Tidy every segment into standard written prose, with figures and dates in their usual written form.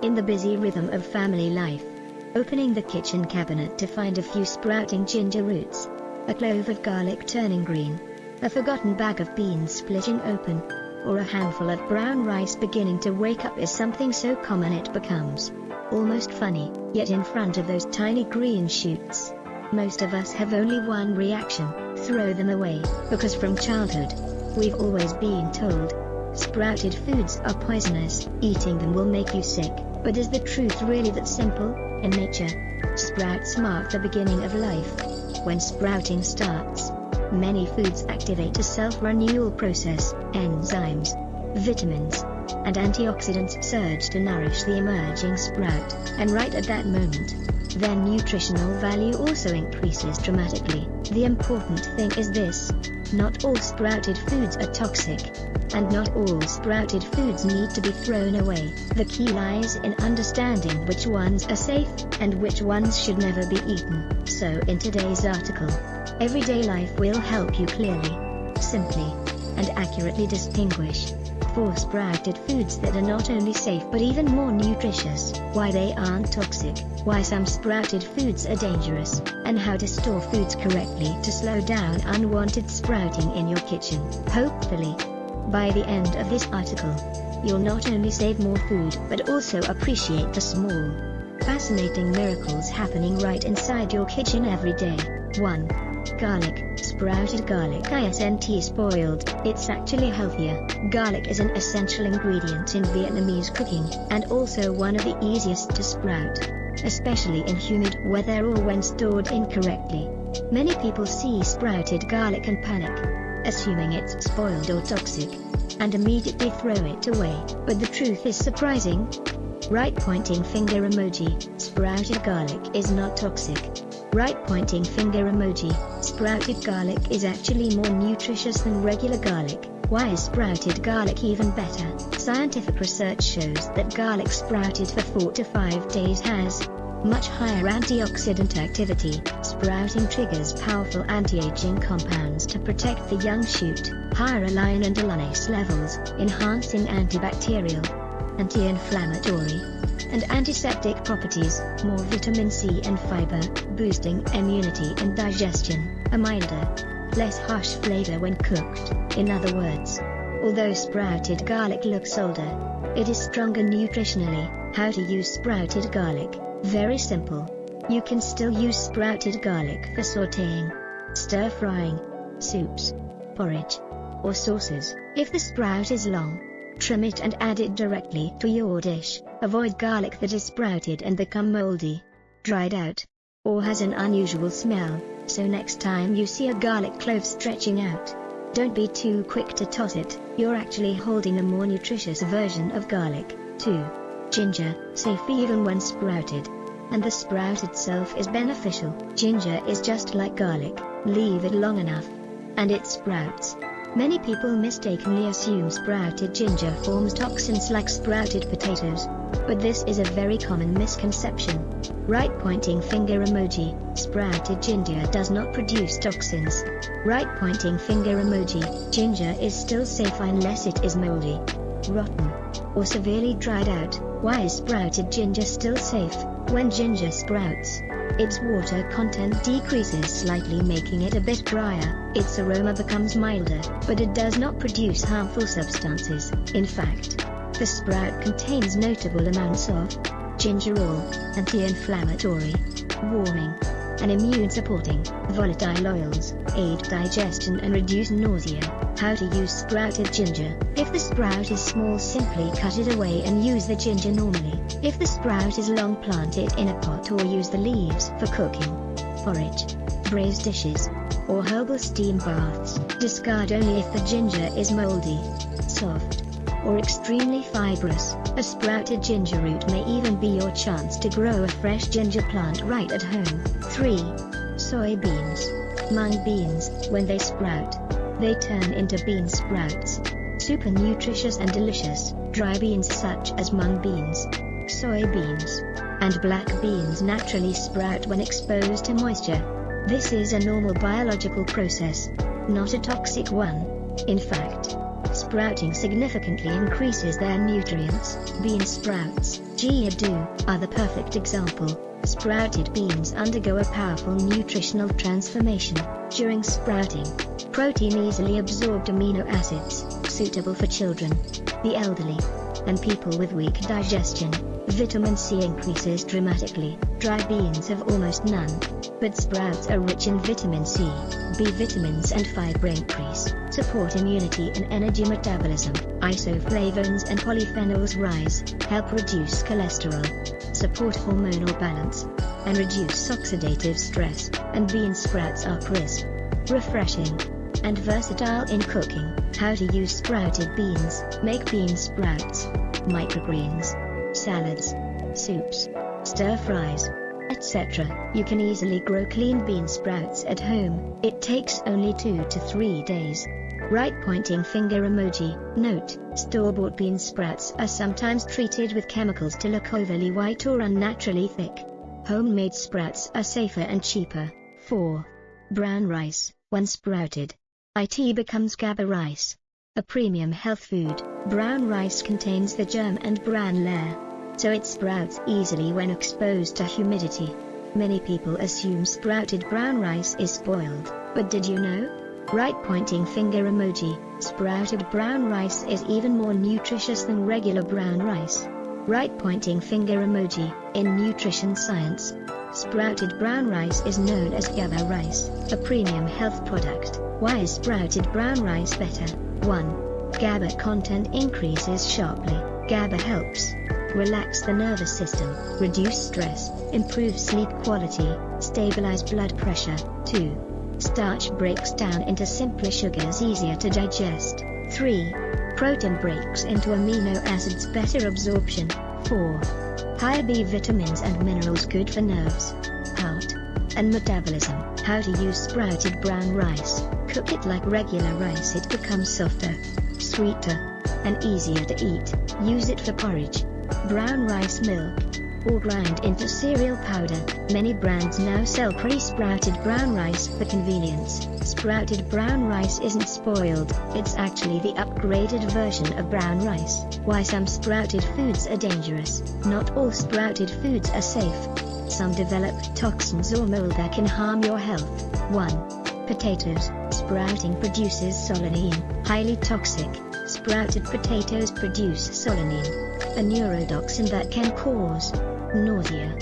In the busy rhythm of family life, opening the kitchen cabinet to find a few sprouting ginger roots, a clove of garlic turning green, a forgotten bag of beans splitting open, or a handful of brown rice beginning to wake up is something so common it becomes almost funny. Yet in front of those tiny green shoots, most of us have only one reaction: throw them away, because from childhood, we've always been told, sprouted foods are poisonous, eating them will make you sick. But is the truth really that simple? In nature, sprouts mark the beginning of life. When sprouting starts, many foods activate a self-renewal process. Enzymes, vitamins, and antioxidants surge to nourish the emerging sprout, and right at that moment, their nutritional value also increases dramatically. The important thing is this: not all sprouted foods are toxic, and not all sprouted foods need to be thrown away. The key lies in understanding which ones are safe, and which ones should never be eaten. So in today's article, Everyday Life will help you clearly, simply, and accurately distinguish 4 sprouted foods that are not only safe but even more nutritious, why they aren't toxic, why some sprouted foods are dangerous, and how to store foods correctly to slow down unwanted sprouting in your kitchen. Hopefully, by the end of this article, you'll not only save more food but also appreciate the small, fascinating miracles happening right inside your kitchen every day. 1. Garlic. Sprouted garlic isn't spoiled, it's actually healthier. Garlic is an essential ingredient in Vietnamese cooking, and also one of the easiest to sprout, especially in humid weather or when stored incorrectly. Many people see sprouted garlic and panic, assuming it's spoiled or toxic, and immediately throw it away. But the truth is surprising. Right pointing finger emoji. Sprouted garlic is not toxic. Right pointing finger emoji. Sprouted garlic is actually more nutritious than regular garlic. Why is sprouted garlic even better? Scientific research shows that garlic sprouted for 4 to 5 days has much higher antioxidant activity. Sprouting triggers powerful anti-aging compounds to protect the young shoot, higher align and allanase levels, enhancing antibacterial, anti-inflammatory, and antiseptic properties, more vitamin C and fiber, boosting immunity and digestion, a milder, less harsh flavor when cooked. In other words, although sprouted garlic looks older, it is stronger nutritionally. How to use sprouted garlic? Very simple. You can still use sprouted garlic for sautéing, stir-frying, soups, porridge, or sauces. If the sprout is long, trim it and add it directly to your dish. Avoid garlic that is sprouted and become moldy, dried out, or has an unusual smell. So next time you see a garlic clove stretching out, don't be too quick to toss it. You're actually holding a more nutritious version of garlic. 2. Ginger. Safe even when sprouted, and the sprout itself is beneficial. Ginger is just like garlic. Leave it long enough, and it sprouts. Many people mistakenly assume sprouted ginger forms toxins like sprouted potatoes, but this is a very common misconception. Right pointing finger emoji. Sprouted ginger does not produce toxins. Right pointing finger emoji. Ginger is still safe unless it is moldy, rotten, or severely dried out. Why is sprouted ginger still safe? When ginger sprouts, its water content decreases slightly, making it a bit drier. Its aroma becomes milder, but it does not produce harmful substances. In fact, the sprout contains notable amounts of gingerol, anti-inflammatory, warming, and immune-supporting volatile oils, aid digestion and reduce nausea. How to use sprouted ginger? If the sprout is small, simply cut it away and use the ginger normally. If the sprout is long, plant it in a pot or use the leaves for cooking, porridge, braised dishes, or herbal steam baths. Discard only if the ginger is moldy, soft, or extremely fibrous. A sprouted ginger root may even be your chance to grow a fresh ginger plant right at home. 3. Soybeans. Mung beans. When they sprout, they turn into bean sprouts. Super nutritious and delicious. Dry beans such as mung beans, soybeans, and black beans naturally sprout when exposed to moisture. This is a normal biological process, not a toxic one. In fact, sprouting significantly increases their nutrients. Bean sprouts, are the perfect example. Sprouted beans undergo a powerful nutritional transformation. During sprouting, protein easily absorbed amino acids, suitable for children, the elderly, and people with weak digestion. Vitamin C increases dramatically. Dry beans have almost none, but sprouts are rich in vitamin C, B vitamins and fiber increase, support immunity and energy metabolism. Isoflavones and polyphenols rise, help reduce cholesterol, support hormonal balance, and reduce oxidative stress. And bean sprouts are crisp, refreshing, and versatile in cooking. How to use sprouted beans. Make bean sprouts, microgreens, salads, soups, stir-fries, etc. You can easily grow clean bean sprouts at home. It takes only 2 to 3 days. Right pointing finger emoji. Note: store-bought bean sprouts are sometimes treated with chemicals to look overly white or unnaturally thick. Homemade sprouts are safer and cheaper. 4. Brown rice. When sprouted, it becomes GABA rice, a premium health food. Brown rice contains the germ and bran layer, so it sprouts easily when exposed to humidity. Many people assume sprouted brown rice is spoiled, but did you know? Right pointing finger emoji. Sprouted brown rice is even more nutritious than regular brown rice. Right pointing finger emoji. In nutrition science, sprouted brown rice is known as GABA rice, a premium health product. Why is sprouted brown rice better? 1. GABA content increases sharply. GABA helps relax the nervous system, reduce stress, improve sleep quality, stabilize blood pressure. 2. Starch breaks down into simpler sugars, easier to digest. 3. Protein breaks into amino acids, better absorption. 4. Higher B vitamins and minerals, good for nerves, heart, and metabolism. How to use sprouted brown rice. Cook it like regular rice, it becomes softer, sweeter, and easier to eat. Use it for porridge, brown rice milk, or grind into cereal powder. Many brands now sell pre-sprouted brown rice for convenience. Sprouted brown rice isn't spoiled, it's actually the upgraded version of brown rice. Why some sprouted foods are dangerous. Not all sprouted foods are safe. Some develop toxins or mold that can harm your health. 1. Potatoes. Sprouting produces solanine, highly toxic. Sprouted potatoes produce solanine, a neurotoxin that can cause nausea,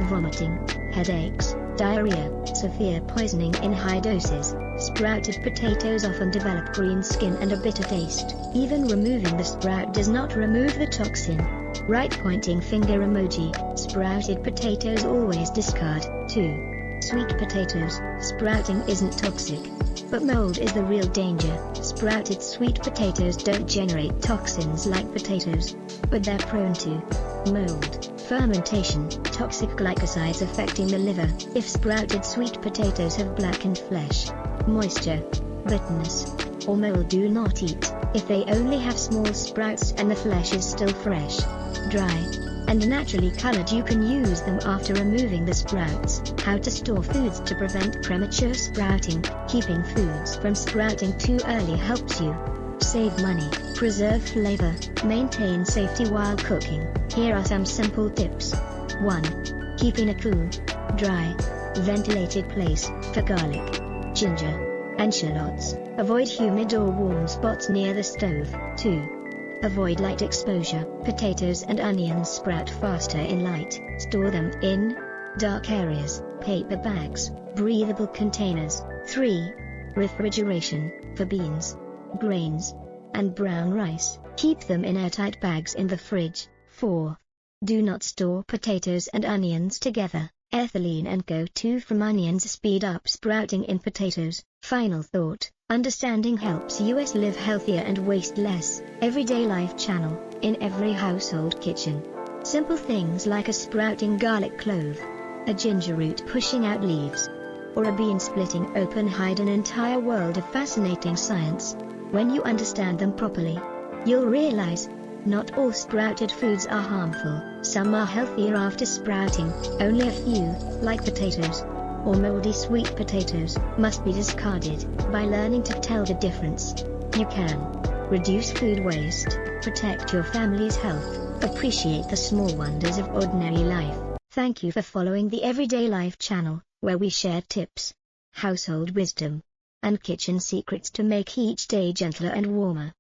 vomiting, headaches, diarrhea, severe poisoning in high doses. Sprouted potatoes often develop green skin and a bitter taste. Even removing the sprout does not remove the toxin. Right pointing finger emoji. Sprouted potatoes always discard. 2. Sweet potatoes. Sprouting isn't toxic, but mold is the real danger. Sprouted sweet potatoes don't generate toxins like potatoes, but they're prone to mold, fermentation, toxic glycosides affecting the liver. If sprouted sweet potatoes have blackened flesh, moisture, bitterness, or mold, do not eat. If they only have small sprouts and the flesh is still fresh, dry, and naturally colored, you can use them after removing the sprouts. How to store foods to prevent premature sprouting. Keeping foods from sprouting too early helps you save money, preserve flavor, maintain safety while cooking. Here are some simple tips. 1. Keep in a cool, dry, ventilated place. For garlic, ginger, and shallots, avoid humid or warm spots near the stove. 2. Avoid light exposure. Potatoes and onions sprout faster in light. Store them in dark areas, paper bags, breathable containers. 3. Refrigeration. For beans, grains, and brown rice, keep them in airtight bags in the fridge. 4. Do not store potatoes and onions together. Ethylene and Go-To from onions speed up sprouting in potatoes. Final thought: understanding helps us live healthier and waste less. Everyday Life channel, in every household kitchen. Simple things like a sprouting garlic clove, a ginger root pushing out leaves, or a bean splitting open hide an entire world of fascinating science. When you understand them properly, you'll realize not all sprouted foods are harmful. Some are healthier after sprouting. Only a few, like potatoes or moldy sweet potatoes, must be discarded. By learning to tell the difference, you can Reduce food waste, protect your family's health, appreciate the small wonders of ordinary life. Thank you for following the Everyday Life channel, where we share tips, household wisdom, and kitchen secrets to make each day gentler and warmer.